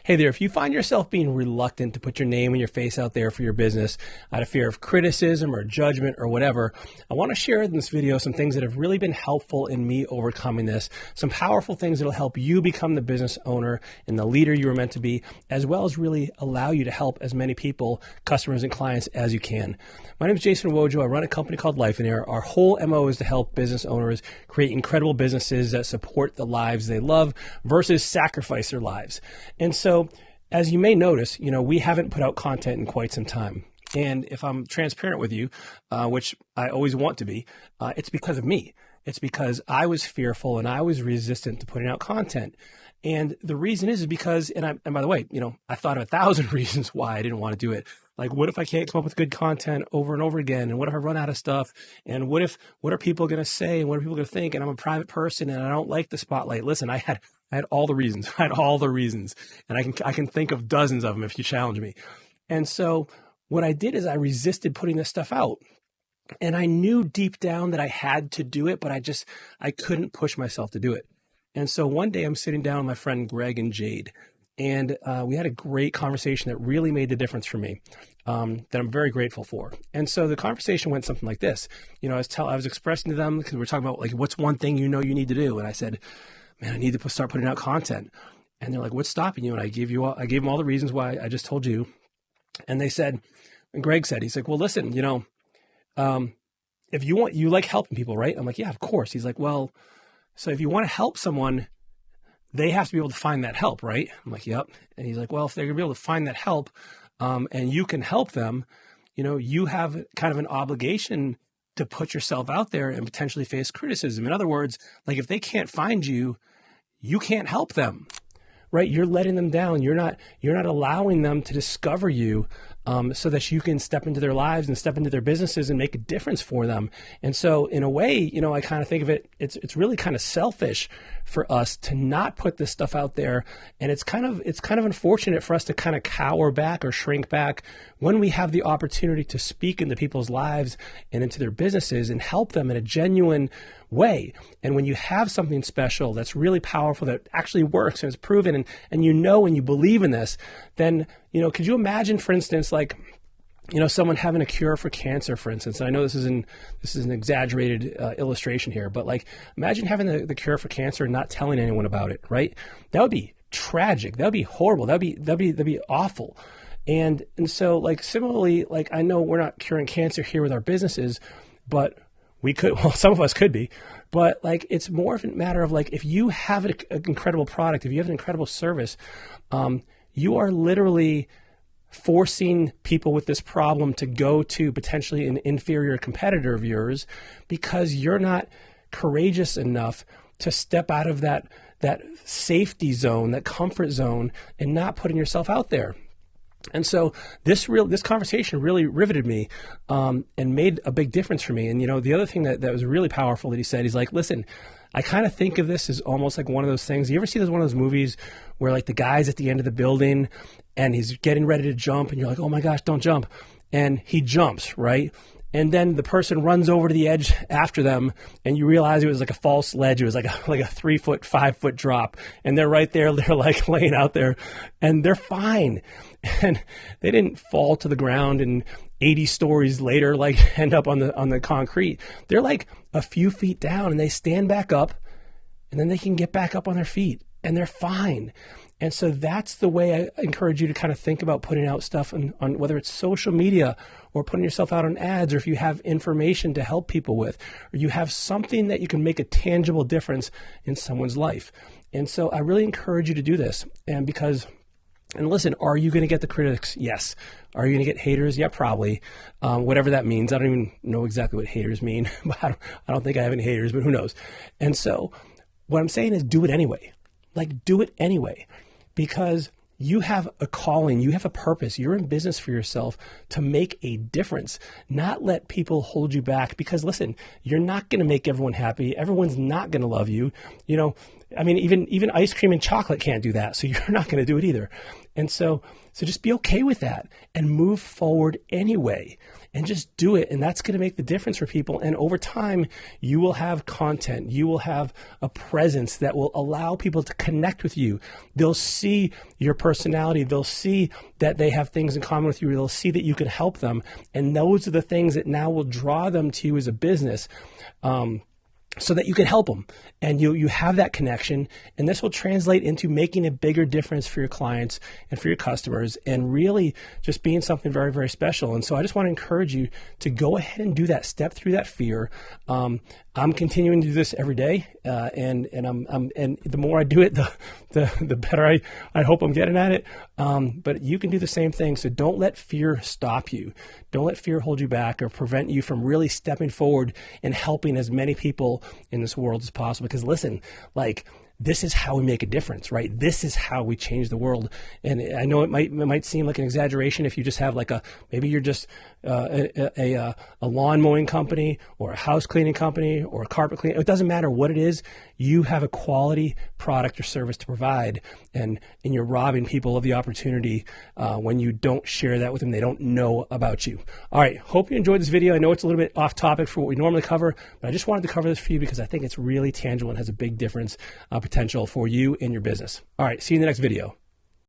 Hey there, if you find yourself being reluctant to put your name and your face out there for your business out of fear of criticism or judgment or whatever, I want to share in this video some things that have really been helpful in me overcoming this, some powerful things that will help you become the business owner and the leader you were meant to be, as well as really allow you to help as many people, customers and clients as you can. My name is Jason Wojo. I run a company called Life in Air. Our whole MO is to help business owners create incredible businesses that support the lives they love versus sacrifice their lives. And so, as you may notice, we haven't put out content in quite some time. And if I'm transparent with you, which I always want to be, it's because of me. It's because I was fearful and I was resistant to putting out content. And the reason is because, and by the way, I thought of 1,000 reasons why I didn't want to do it. Like, what if I can't come up with good content over and over again? And what if I run out of stuff? And what are people going to say? And what are people going to think? And I'm a private person and I don't like the spotlight. Listen, I had all the reasons. I had all the reasons. And I can think of dozens of them if you challenge me. And so what I did is I resisted putting this stuff out. And I knew deep down that I had to do it, but I couldn't push myself to do it. And so one day I'm sitting down with my friend Greg and Jade, and we had a great conversation that really made the difference for me, that I'm very grateful for. And so the conversation went something like this. I was expressing to them, because we're talking about, like, what's one thing you need to do? And I said, man, I need to start putting out content. And they're like, what's stopping you? And I gave them all the reasons why I just told you. And they said, and Greg said, he's like, well, listen, if you like helping people, right? I'm like, yeah, of course. He's like, well, so if you want to help someone, they have to be able to find that help, right? I'm like, yep. And he's like, well, if they're gonna be able to find that help, and you can help them, you have kind of an obligation to put yourself out there and potentially face criticism. In other words, like, if they can't find you, you can't help them, right? You're letting them down. You're not allowing them to discover you, so that you can step into their lives and step into their businesses and make a difference for them. And so in a way, I kind of think of it, it's really kind of selfish for us to not put this stuff out there. And it's kind of unfortunate for us to kind of cower back or shrink back when we have the opportunity to speak into people's lives and into their businesses and help them in a genuine way. And when you have something special that's really powerful, that actually works and is proven, and and you believe in this, then, could you imagine, for instance, like, someone having a cure for cancer, for instance. And I know this is an exaggerated illustration here, but, like, imagine having the cure for cancer and not telling anyone about it, right? That would be tragic. That would be horrible. That'd be awful. And so, like, similarly, like, I know we're not curing cancer here with our businesses, but we could, well, some of us could be, but, like, it's more of a matter of, like, if you have an incredible product, if you have an incredible service, you are literally forcing people with this problem to go to potentially an inferior competitor of yours because you're not courageous enough to step out of that safety zone, that comfort zone, and not putting yourself out there. And so this conversation really riveted me, and made a big difference for me. And, the other thing that was really powerful that he said, he's like, listen, I kind of think of this as almost like one of those things. You ever see one of those movies where, like, the guy's at the end of the building and he's getting ready to jump and you're like, oh my gosh, don't jump. And he jumps, right? And then the person runs over to the edge after them, and you realize it was like a false ledge. It was like a 3 foot, 5 foot drop, and they're right there. They're, like, laying out there, and they're fine, and they didn't fall to the ground and 80 stories later, like, end up on the concrete. They're, like, a few feet down, and they stand back up, and then they can get back up on their feet, and they're fine. And so that's the way I encourage you to kind of think about putting out stuff on whether it's social media or putting yourself out on ads, or if you have information to help people with, or you have something that you can make a tangible difference in someone's life. And so I really encourage you to do this. And listen, are you going to get the critics? Yes. Are you going to get haters? Yeah, probably. Whatever that means. I don't even know exactly what haters mean, but I don't think I have any haters, but who knows? And so what I'm saying is do it anyway. Like, do it anyway. Because you have a calling, you have a purpose, you're in business for yourself to make a difference, not let people hold you back. Because listen, you're not going to make everyone happy. Everyone's not going to love you. I mean, even ice cream and chocolate can't do that. So you're not going to do it either. And so just be okay with that and move forward anyway, and just do it. And that's going to make the difference for people. And over time, you will have content. You will have a presence that will allow people to connect with you. They'll see your personality. They'll see that they have things in common with you. They'll see that you can help them. And those are the things that now will draw them to you as a business. So that you can help them, and you have that connection, and this will translate into making a bigger difference for your clients and for your customers, and really just being something very, very special. And so I just want to encourage you to go ahead and do that, step through that fear. I'm continuing to do this every day, and the more I do it, the better I hope I'm getting at it. But you can do the same thing. So don't let fear stop you. Don't let fear hold you back or prevent you from really stepping forward and helping as many people in this world as possible. Because listen, like, this is how we make a difference, right? This is how we change the world. And I know it might seem like an exaggeration if you just have maybe you're just a lawn mowing company or a house cleaning company or a carpet cleaning. It doesn't matter what it is. You have a quality product or service to provide, and you're robbing people of the opportunity when you don't share that with them. They don't know about you. All right. Hope you enjoyed this video. I know it's a little bit off topic for what we normally cover, but I just wanted to cover this for you because I think it's really tangible and has a big difference potential for you and your business. All right. See you in the next video.